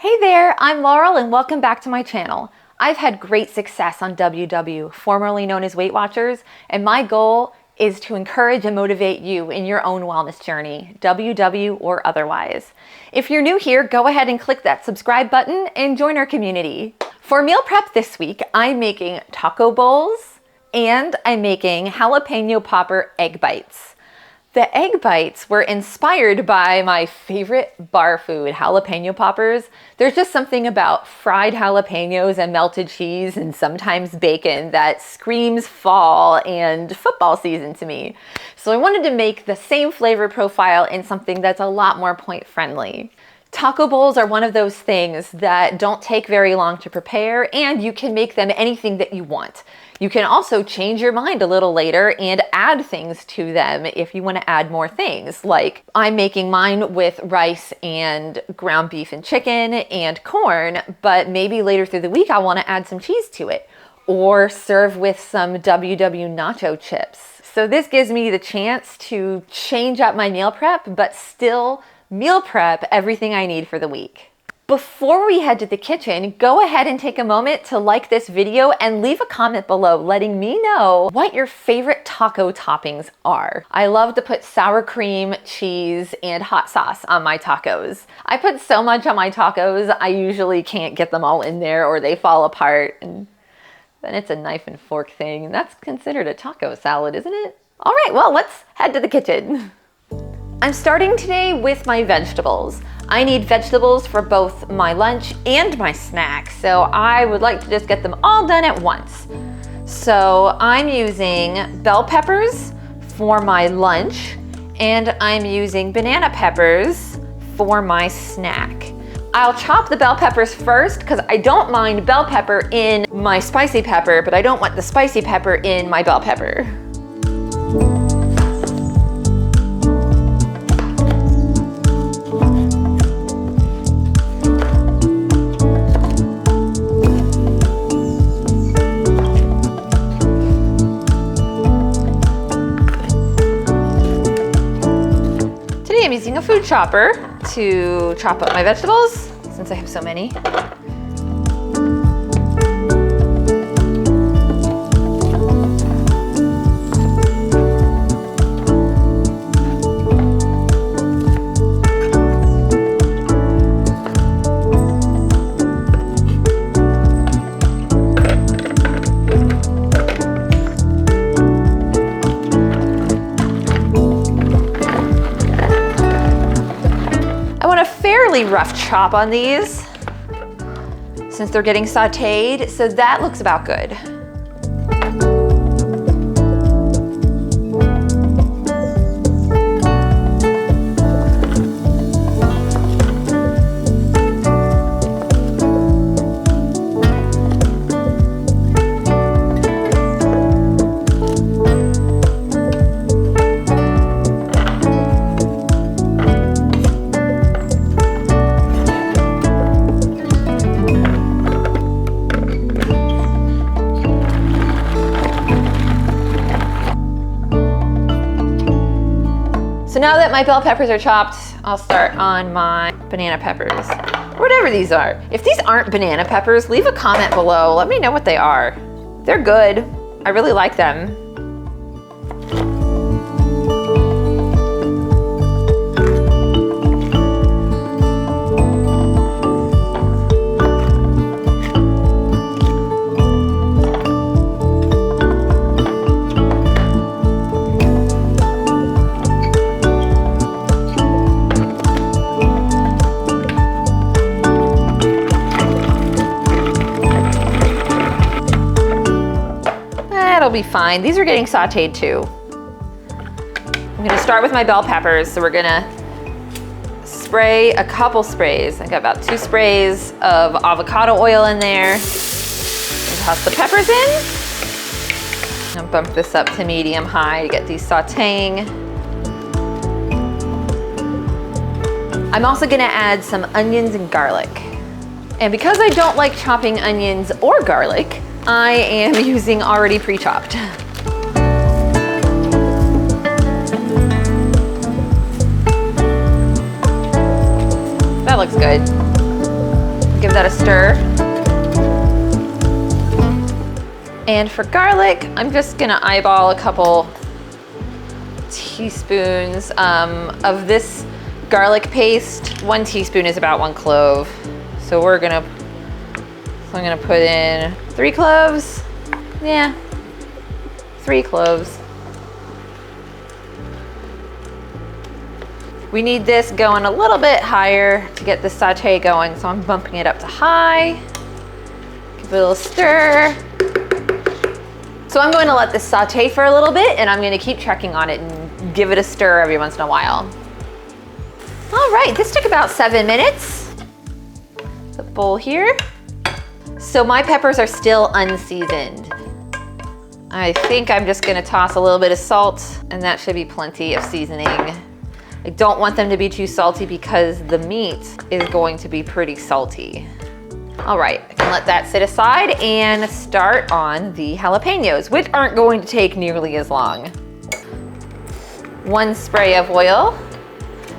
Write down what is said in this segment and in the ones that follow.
Hey there, I'm Laurel and welcome back to my channel. I've had great success on WW, formerly known as Weight Watchers, and my goal is to encourage and motivate you in your own wellness journey, WW or otherwise. If you're new here, go ahead and click that subscribe button and join our community. For meal prep this week, I'm making taco bowls and I'm making Jalapeño Popper Egg Bites. The egg bites were inspired by my favorite bar food, Jalapeño Poppers. There's just something about fried jalapenos and melted cheese and sometimes bacon that screams fall and football season to me. So I wanted to make the same flavor profile in something that's a lot more point friendly. Taco bowls are one of those things that don't take very long to prepare, and you can make them anything that you want. You can also change your mind a little later and add things to them if you want to add more things. Like I'm making mine with rice and ground beef and chicken and corn, but maybe later through the week I want to add some cheese to it or serve with some WW nacho chips. So this gives me the chance to change up my meal prep, but still meal prep everything I need for the week. Before we head to the kitchen, go ahead and take a moment to like this video and leave a comment below letting me know what your favorite taco toppings are. I love to put sour cream, cheese, and hot sauce on my tacos. I put so much on my tacos, I usually can't get them all in there or they fall apart, and then it's a knife and fork thing, and that's considered a taco salad, isn't it? All right, well, let's head to the kitchen. I'm starting today with my vegetables. I need vegetables for both my lunch and my snack, so I would like to just get them all done at once. So I'm using bell peppers for my lunch, and I'm using banana peppers for my snack. I'll chop the bell peppers first because I don't mind bell pepper in my spicy pepper, but I don't want the spicy pepper in my bell pepper. I'm using a food chopper to chop up my vegetables since I have so many. Rough chop on these since they're getting sauteed, so that looks about good. So now that my bell peppers are chopped, I'll start on my banana peppers, whatever these are. If these aren't banana peppers, leave a comment below. Let me know what they are. They're good. I really like them. That'll be fine. These are getting sauteed too. I'm gonna start with my bell peppers. So we're gonna spray a couple sprays. I got about 2 sprays of avocado oil in there. And toss the peppers in. And bump this up to medium-high to get these sauteing. I'm also gonna add some onions and garlic. And because I don't like chopping onions or garlic, I am using already pre-chopped. That looks good. Give that a stir. And for garlic, I'm just gonna eyeball a couple teaspoons of this garlic paste. 1 teaspoon is about 1 clove. So I'm gonna put in 3 cloves. Yeah, 3 cloves. We need this going a little bit higher to get the saute going, so I'm bumping it up to high. Give it a little stir. So I'm going to let this saute for a little bit, and I'm going to keep checking on it and give it a stir every once in a while. All right, this took about 7 minutes. The bowl here. So my peppers are still unseasoned. I think I'm just going to toss a little bit of salt, and that should be plenty of seasoning. I don't want them to be too salty because the meat is going to be pretty salty. All right, I can let that sit aside and start on the jalapenos, which aren't going to take nearly as long. 1 spray of oil.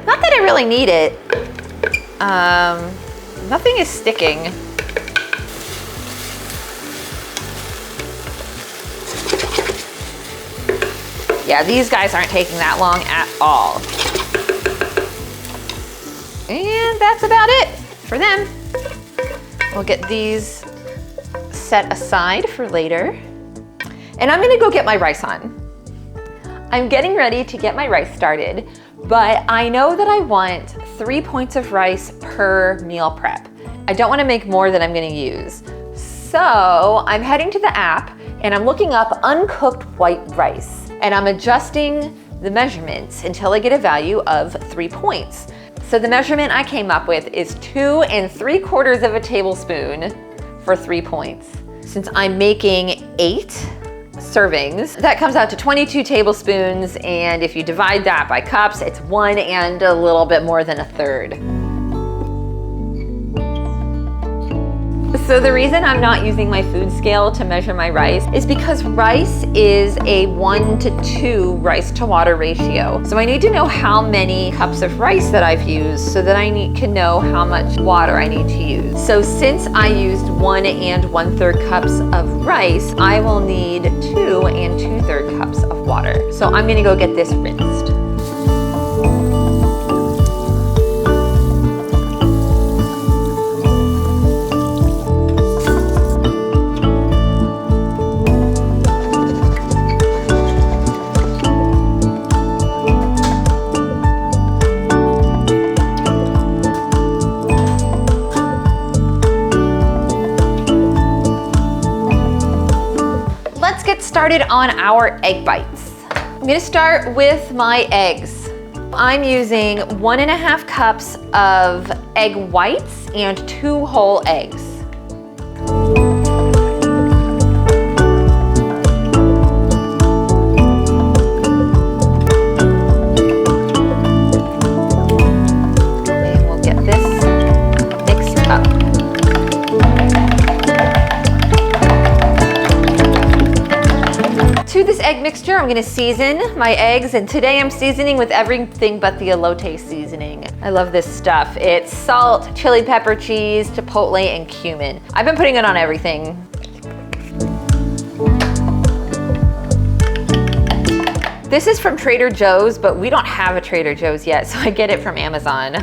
Not that I really need it. Nothing is sticking. Yeah, these guys aren't taking that long at all. And that's about it for them. We'll get these set aside for later. And I'm gonna go get my rice on. I'm getting ready to get my rice started, but I know that I want 3 points of rice per meal prep. I don't wanna make more than I'm gonna use. So I'm heading to the app and I'm looking up uncooked white rice. And I'm adjusting the measurements until I get a value of 3 points. So the measurement I came up with is 2 3/4 tablespoon for 3 points. Since I'm making 8 servings, that comes out to 22 tablespoons. And if you divide that by cups, it's 1 and a little bit more than 1/3. So the reason I'm not using my food scale to measure my rice is because rice is a 1 to 2 rice to water ratio. So I need to know how many cups of rice that I've used so that I can know how much water I need to use. So since I used 1 1/3 cups of rice, I will need 2 2/3 cups of water. So I'm gonna go get this rinsed. Started on our egg bites. I'm gonna start with my eggs. I'm using 1.5 cups of egg whites and 2 whole eggs. And we'll get this mixed up. To this egg mixture, I'm gonna season my eggs, and today I'm seasoning with everything but the elote seasoning. I love this stuff. It's salt, chili pepper, cheese, chipotle, and cumin. I've been putting it on everything. This is from Trader Joe's, but we don't have a Trader Joe's yet, so I get it from Amazon.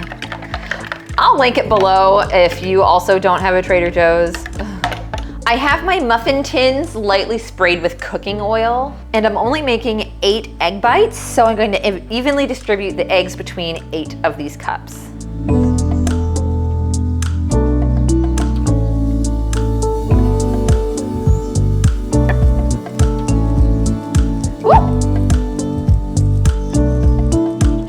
I'll link it below if you also don't have a Trader Joe's. I have my muffin tins lightly sprayed with cooking oil, and I'm only making 8 egg bites, so I'm going to evenly distribute the eggs between 8 of these cups.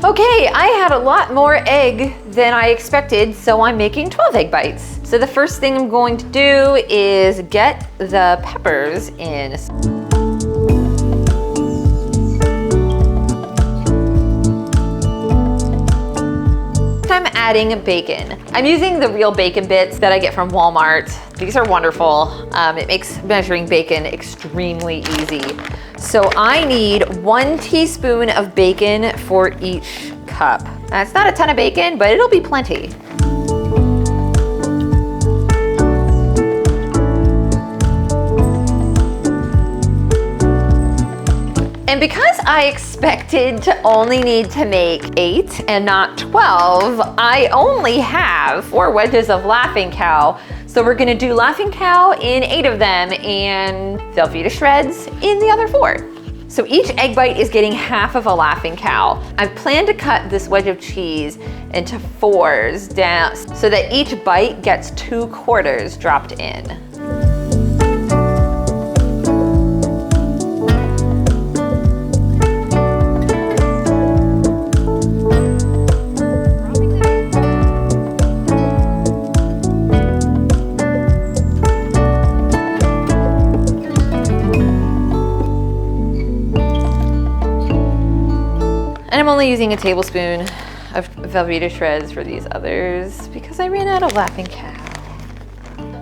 Okay, I had a lot more egg than I expected, so I'm making 12 egg bites. So the first thing I'm going to do is get the peppers in. I'm adding bacon. I'm using the real bacon bits that I get from Walmart. These are wonderful. It makes measuring bacon extremely easy. So I need 1 teaspoon of bacon for each cup. That's not a ton of bacon, but it'll be plenty. And because I expected to only need to make 8 and not 12, I only have 4 wedges of Laughing Cow. So we're gonna do Laughing Cow in 8 of them and Velveeta shreds in the other 4. So each egg bite is getting half of a Laughing Cow. I've planned to cut this wedge of cheese into 4s down so that each bite gets 2/4 dropped in. And I'm only using a tablespoon of Velveeta shreds for these others because I ran out of Laughing Cow.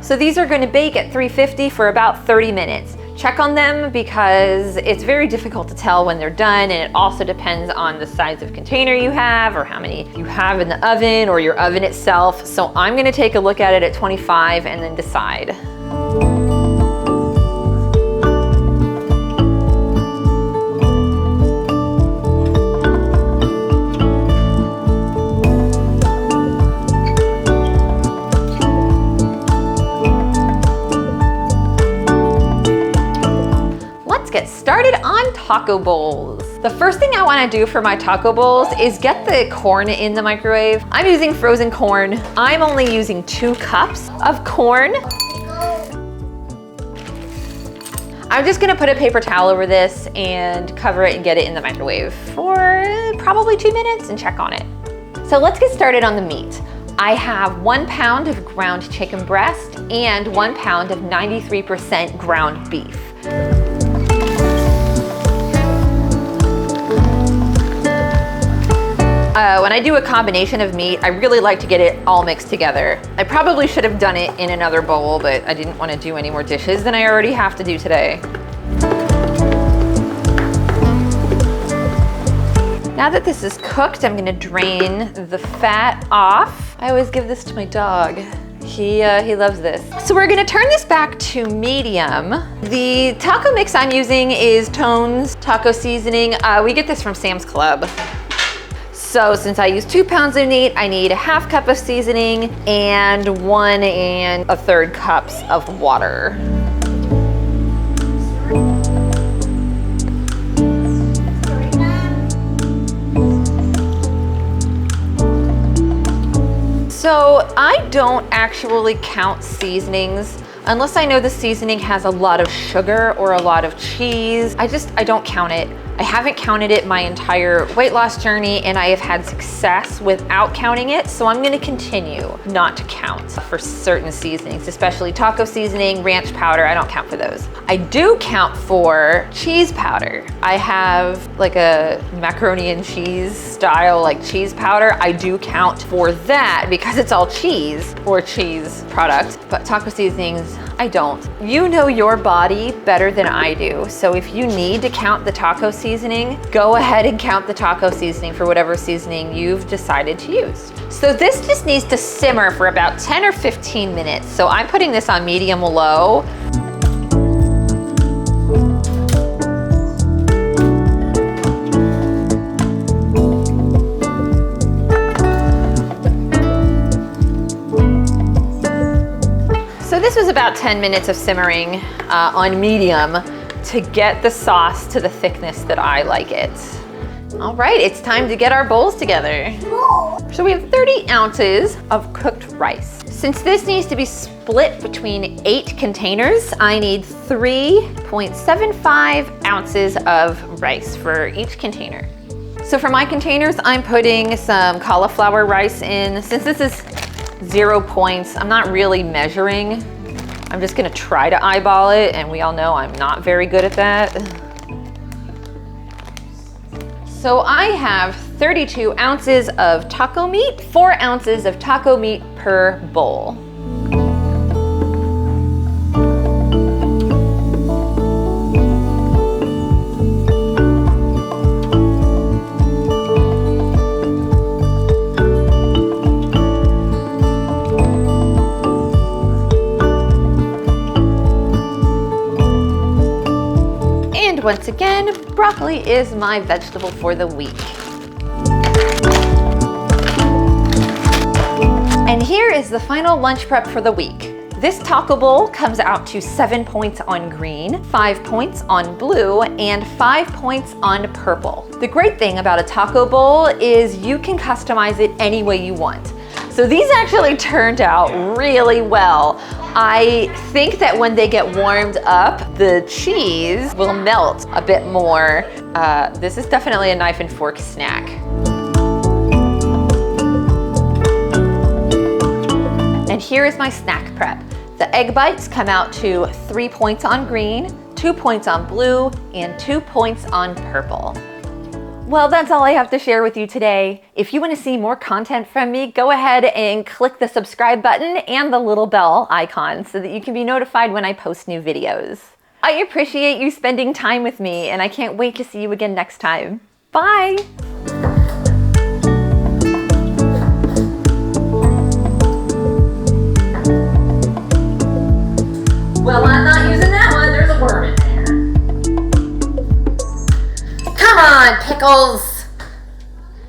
So these are going to bake at 350 for about 30 minutes. Check on them because it's very difficult to tell when they're done, and it also depends on the size of container you have or how many you have in the oven or your oven itself. So I'm going to take a look at it at 25 and then decide. Get started on taco bowls. The first thing I want to do for my taco bowls is get the corn in the microwave. I'm using frozen corn. I'm only using 2 cups of corn. I'm just gonna put a paper towel over this and cover it and get it in the microwave for probably 2 minutes and check on it. So let's get started on the meat. I have 1 pound of ground chicken breast and 1 pound of 93% ground beef. When I do a combination of meat, I really like to get it all mixed together. I probably should have done it in another bowl, but I didn't want to do any more dishes than I already have to do today. Now that this is cooked, I'm gonna drain the fat off. I always give this to my dog. He loves this. So we're gonna turn this back to medium. The taco mix I'm using is Tone's taco seasoning. We get this from Sam's Club. So since I use 2 pounds of meat, I need a 1/2 cup of seasoning and 1 1/3 cups of water. So I don't actually count seasonings unless I know the seasoning has a lot of sugar or a lot of cheese. I don't count it. I haven't counted it my entire weight loss journey, and I have had success without counting it, so I'm gonna continue not to count for certain seasonings, especially taco seasoning, ranch powder. I don't count for those. I do count for cheese powder. I have like a macaroni and cheese style like cheese powder. I do count for that because it's all cheese or cheese product, but taco seasonings, I don't. You know your body better than I do, so if you need to count the taco seasoning, go ahead and count the taco seasoning for whatever seasoning you've decided to use. So this just needs to simmer for about 10 or 15 minutes. So I'm putting this on medium low. So this was about 10 minutes of simmering on medium to get the sauce to the thickness that I like it. All right, it's time to get our bowls together. So we have 30 ounces of cooked rice. Since this needs to be split between 8 containers, I need 3.75 ounces of rice for each container. So for my containers, I'm putting some cauliflower rice in. Since this is 0 points, I'm not really measuring. I'm just gonna try to eyeball it, and we all know I'm not very good at that. So I have 32 ounces of taco meat, 4 ounces of taco meat per bowl. once again, broccoli is my vegetable for the week. And here is the final lunch prep for the week. This taco bowl comes out to 7 points on green, 5 points on blue, and 5 points on purple. The great thing about a taco bowl is you can customize it any way you want. So these actually turned out really well. I think that when they get warmed up, the cheese will melt a bit more. This is definitely a knife and fork snack. And here is my snack prep. The egg bites come out to 3 points on green, 2 points on blue, and 2 points on purple. Well, that's all I have to share with you today. If you want to see more content from me, go ahead and click the subscribe button and the little bell icon so that you can be notified when I post new videos. I appreciate you spending time with me, and I can't wait to see you again next time. Bye! Well, I'm not using that one. There's a worm in there. Come on, pickles.